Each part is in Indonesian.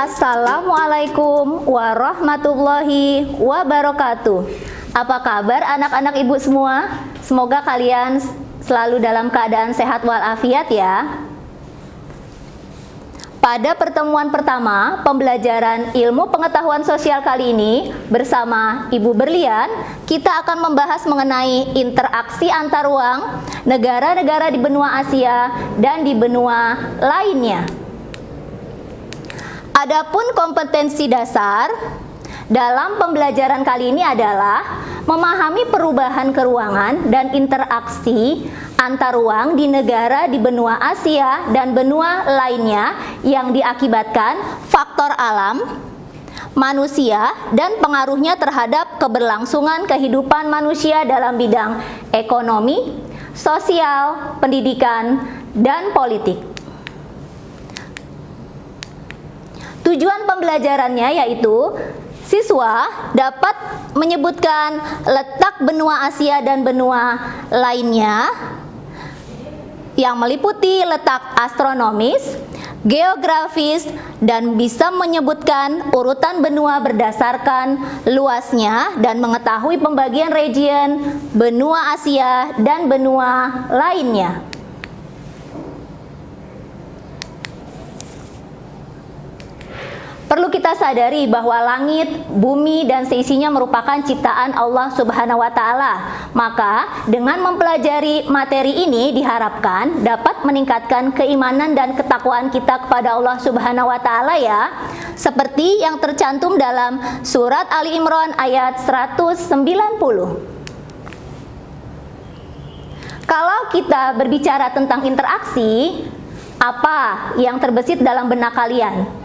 Assalamualaikum warahmatullahi wabarakatuh. Apa kabar anak-anak ibu semua? Semoga kalian selalu dalam keadaan sehat walafiat ya. Pada pertemuan pertama pembelajaran ilmu pengetahuan sosial kali ini bersama Ibu Berlian, kita akan membahas mengenai interaksi antar ruang negara-negara di benua Asia dan di benua lainnya. Adapun kompetensi dasar dalam pembelajaran kali ini adalah memahami perubahan keruangan dan interaksi antar ruang di negara di benua Asia dan benua lainnya yang diakibatkan faktor alam, manusia, dan pengaruhnya terhadap keberlangsungan kehidupan manusia dalam bidang ekonomi, sosial, pendidikan, dan politik. Tujuan pembelajarannya yaitu siswa dapat menyebutkan letak benua Asia dan benua lainnya yang meliputi letak astronomis, geografis, dan bisa menyebutkan urutan benua berdasarkan luasnya dan mengetahui pembagian region benua Asia dan benua lainnya. Perlu kita sadari bahwa langit, bumi, dan seisinya merupakan ciptaan Allah Subhanahu wa Ta'ala. Maka, dengan mempelajari materi ini diharapkan dapat meningkatkan keimanan dan ketakwaan kita kepada Allah Subhanahu wa Ta'ala ya. Seperti yang tercantum dalam surat Ali Imran ayat 190. Kalau kita berbicara tentang interaksi, apa yang terbesit dalam benak kalian?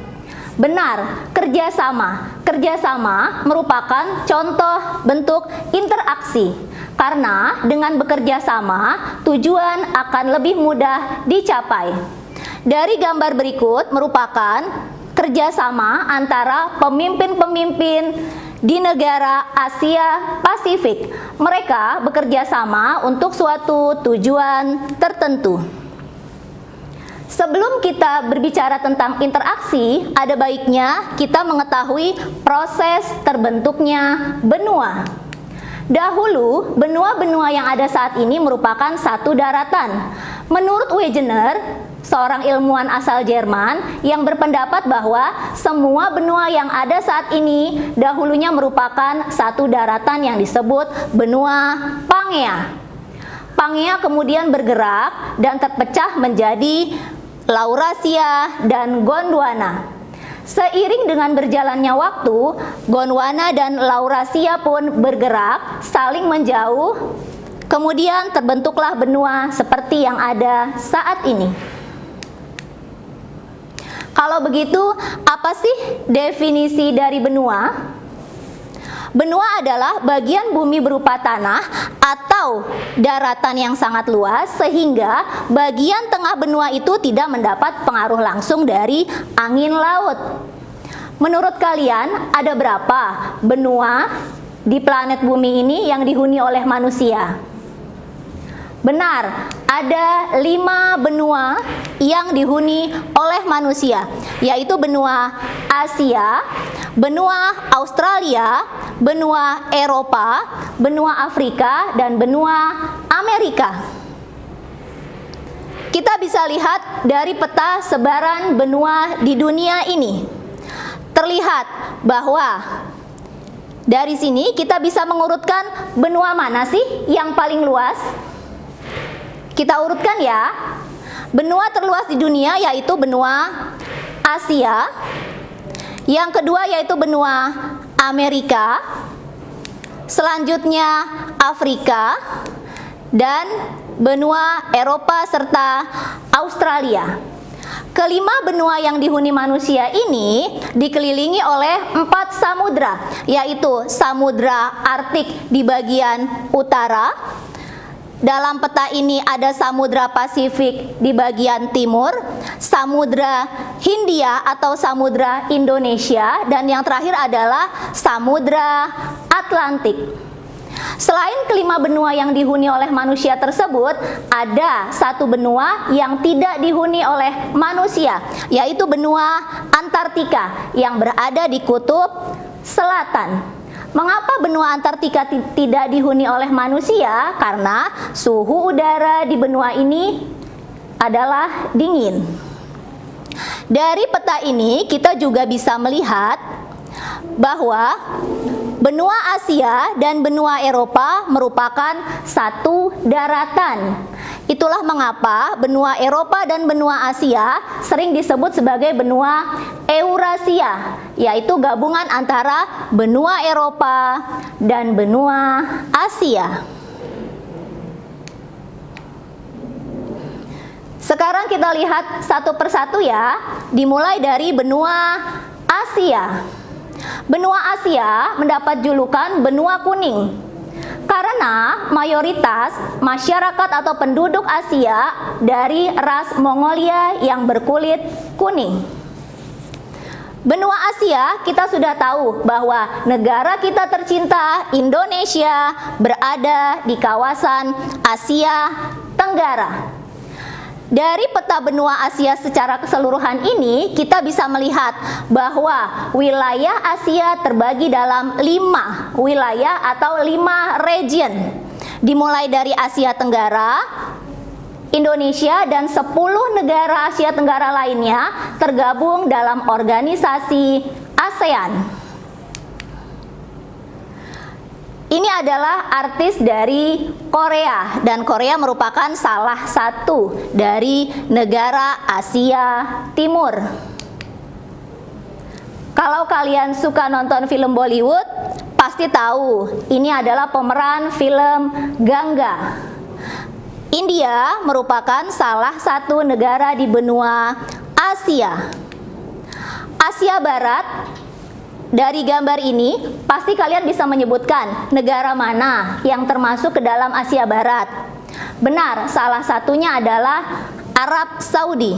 Benar, kerjasama. Kerjasama merupakan contoh bentuk interaksi. Karena dengan bekerja sama, tujuan akan lebih mudah dicapai. Dari gambar berikut merupakan kerjasama antara pemimpin-pemimpin di negara Asia Pasifik. Mereka bekerja sama untuk suatu tujuan tertentu. Sebelum kita berbicara tentang interaksi, ada baiknya kita mengetahui proses terbentuknya benua. Dahulu, benua-benua yang ada saat ini merupakan satu daratan. Menurut Wegener, seorang ilmuwan asal Jerman yang berpendapat bahwa semua benua yang ada saat ini dahulunya merupakan satu daratan yang disebut benua Pangea. Pangea kemudian bergerak dan terpecah menjadi Laurasia dan Gondwana. Seiring dengan berjalannya waktu, Gondwana dan Laurasia pun bergerak saling menjauh. Kemudian terbentuklah benua seperti yang ada saat ini. Kalau begitu, apa sih definisi dari benua? Benua adalah bagian bumi berupa tanah atau daratan yang sangat luas sehingga bagian tengah benua itu tidak mendapat pengaruh langsung dari angin laut. Menurut kalian, ada berapa benua di planet bumi ini yang dihuni oleh manusia? Benar, ada 5 benua yang dihuni oleh manusia, yaitu benua Asia, benua Australia, benua Eropa, benua Afrika, dan benua Amerika. Kita bisa lihat dari peta sebaran benua di dunia ini. Terlihat bahwa dari sini kita bisa mengurutkan benua mana sih yang paling luas? Kita urutkan ya. Benua terluas di dunia yaitu benua Asia. Yang kedua yaitu benua Amerika. Selanjutnya Afrika dan benua Eropa serta Australia. Kelima benua yang dihuni manusia ini dikelilingi oleh 4 samudra, yaitu Samudra Arktik di bagian utara. Dalam peta ini ada Samudra Pasifik di bagian timur, Samudra Hindia atau Samudra Indonesia, dan yang terakhir adalah Samudra Atlantik. Selain kelima benua yang dihuni oleh manusia tersebut, ada satu benua yang tidak dihuni oleh manusia, yaitu benua Antartika yang berada di kutub selatan. Mengapa benua Antartika tidak dihuni oleh manusia? Karena suhu udara di benua ini adalah dingin. Dari peta ini kita juga bisa melihat bahwa benua Asia dan benua Eropa merupakan satu daratan. Itulah mengapa benua Eropa dan benua Asia sering disebut sebagai benua Eurasia, yaitu gabungan antara benua Eropa dan benua Asia. Sekarang kita lihat satu persatu ya, dimulai dari benua Asia. Benua Asia mendapat julukan benua kuning karena mayoritas masyarakat atau penduduk Asia dari ras Mongolia yang berkulit kuning. Benua Asia kita sudah tahu bahwa negara kita tercinta Indonesia berada di kawasan Asia Tenggara. Dari peta benua Asia secara keseluruhan ini, kita bisa melihat bahwa wilayah Asia terbagi dalam 5 wilayah atau 5 region. Dimulai dari Asia Tenggara, Indonesia dan 10 negara Asia Tenggara lainnya tergabung dalam organisasi ASEAN. Ini adalah artis dari Korea, dan Korea merupakan salah satu dari negara Asia Timur. Kalau kalian suka nonton film Bollywood, pasti tahu ini adalah pemeran film Gangga. India merupakan salah satu negara di benua Asia. Asia Barat. Dari gambar ini, pasti kalian bisa menyebutkan negara mana yang termasuk ke dalam Asia Barat. Benar, salah satunya adalah Arab Saudi.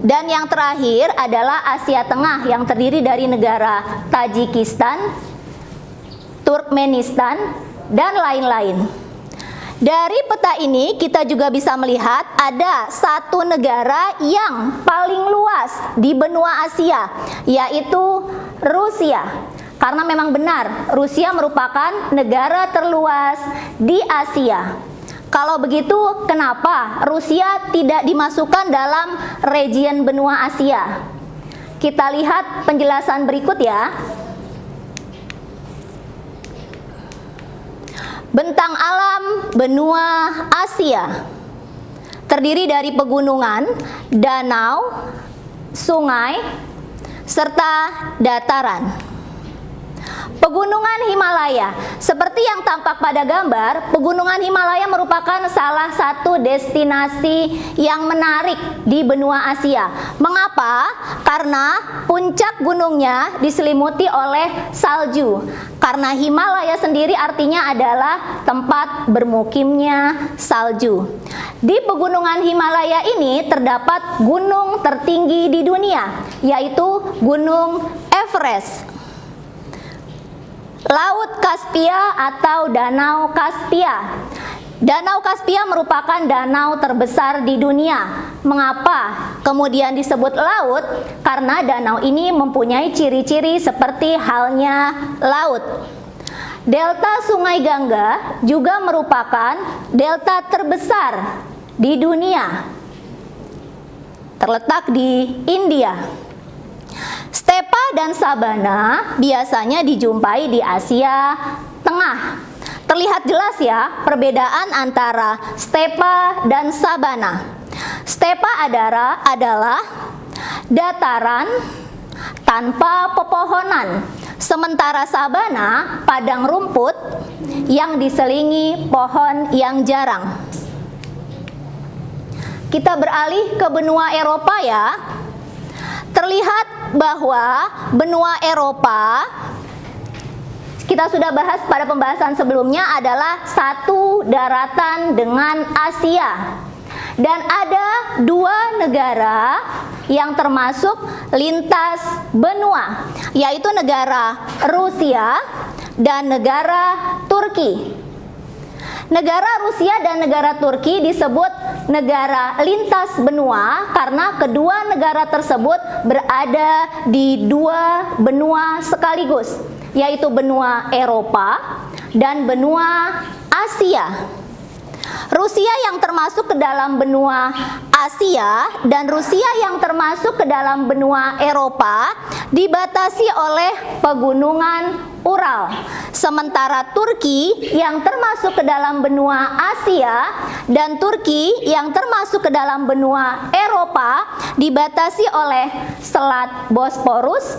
Dan yang terakhir adalah Asia Tengah yang terdiri dari negara Tajikistan, Turkmenistan, dan lain-lain. Dari peta ini kita juga bisa melihat ada satu negara yang paling luas di benua Asia, yaitu Rusia. Karena memang benar, Rusia merupakan negara terluas di Asia. Kalau begitu, kenapa Rusia tidak dimasukkan dalam region benua Asia? Kita lihat penjelasan berikut ya. Bentang alam benua Asia terdiri dari pegunungan, danau, sungai, serta dataran. Pegunungan Himalaya, seperti yang tampak pada gambar, pegunungan Himalaya merupakan salah satu destinasi yang menarik di benua Asia. Mengapa? Karena puncak gunungnya diselimuti oleh salju. Karena Himalaya sendiri artinya adalah tempat bermukimnya salju. Di pegunungan Himalaya ini terdapat gunung tertinggi di dunia, yaitu Gunung Everest. Laut Kaspia atau Danau Kaspia. Danau Kaspia merupakan danau terbesar di dunia. Mengapa kemudian disebut laut? Karena danau ini mempunyai ciri-ciri seperti halnya laut. Delta Sungai Gangga juga merupakan delta terbesar di dunia. Terletak di India. Stepa dan sabana biasanya dijumpai di Asia Tengah. Terlihat jelas ya perbedaan antara stepa dan sabana. Stepa adalah dataran tanpa pepohonan, sementara sabana padang rumput yang diselingi pohon yang jarang. Kita beralih ke benua Eropa ya. Terlihat bahwa benua Eropa, kita sudah bahas pada pembahasan sebelumnya, adalah satu daratan dengan Asia. Dan ada 2 negara yang termasuk lintas benua, yaitu negara Rusia dan negara Turki. Negara Rusia dan negara Turki disebut negara lintas benua karena kedua negara tersebut berada di dua benua sekaligus, yaitu benua Eropa dan benua Asia. Rusia yang termasuk ke dalam benua Asia dan Rusia yang termasuk ke dalam benua Eropa dibatasi oleh pegunungan Ural. Sementara Turki yang termasuk ke dalam benua Asia dan Turki yang termasuk ke dalam benua Eropa dibatasi oleh Selat Bosporus,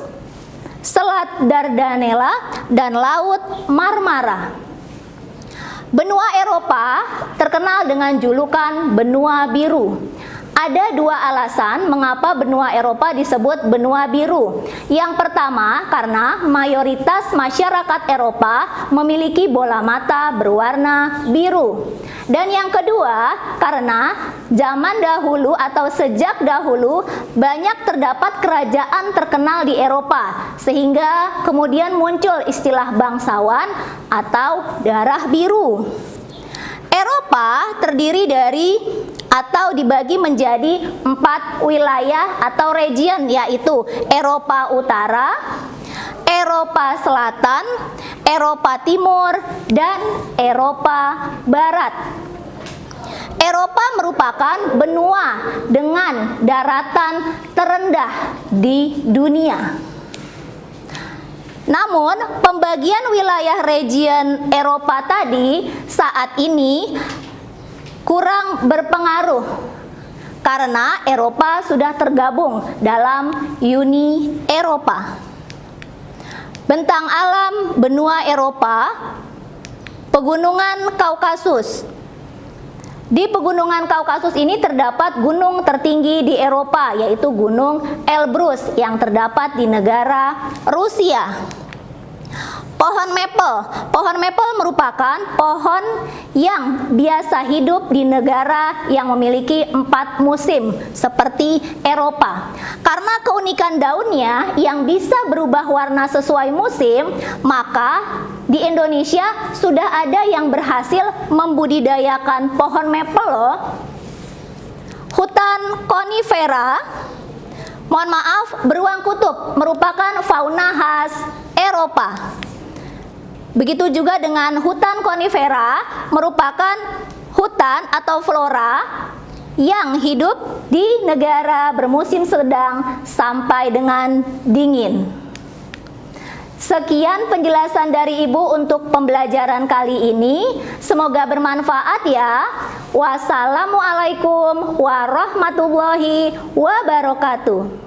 Selat Dardanella, dan Laut Marmara. Benua Eropa terkenal dengan julukan benua biru. Ada dua alasan mengapa benua Eropa disebut benua biru. Yang pertama, karena mayoritas masyarakat Eropa memiliki bola mata berwarna biru. Dan yang kedua, karena zaman dahulu atau sejak dahulu banyak terdapat kerajaan terkenal di Eropa, sehingga kemudian muncul istilah bangsawan atau darah biru. Eropa terdiri dari atau dibagi menjadi 4 wilayah atau region, yaitu Eropa Utara, Eropa Selatan, Eropa Timur, dan Eropa Barat. Eropa merupakan benua dengan daratan terendah di dunia. Namun, pembagian wilayah region Eropa tadi saat ini kurang berpengaruh karena Eropa sudah tergabung dalam Uni Eropa. Bentang alam benua Eropa, Pegunungan Kaukasus. Di Pegunungan Kaukasus ini terdapat gunung tertinggi di Eropa, yaitu Gunung Elbrus yang terdapat di negara Rusia. Pohon maple. Pohon maple merupakan pohon yang biasa hidup di negara yang memiliki 4 musim seperti Eropa. Karena keunikan daunnya yang bisa berubah warna sesuai musim, maka di Indonesia sudah ada yang berhasil membudidayakan pohon maple loh. Hutan konifera, mohon maaf, beruang kutub merupakan fauna khas Eropa. Begitu juga dengan hutan konifera, merupakan hutan atau flora yang hidup di negara bermusim sedang sampai dengan dingin. Sekian penjelasan dari Ibu untuk pembelajaran kali ini. Semoga bermanfaat ya. Wassalamualaikum warahmatullahi wabarakatuh.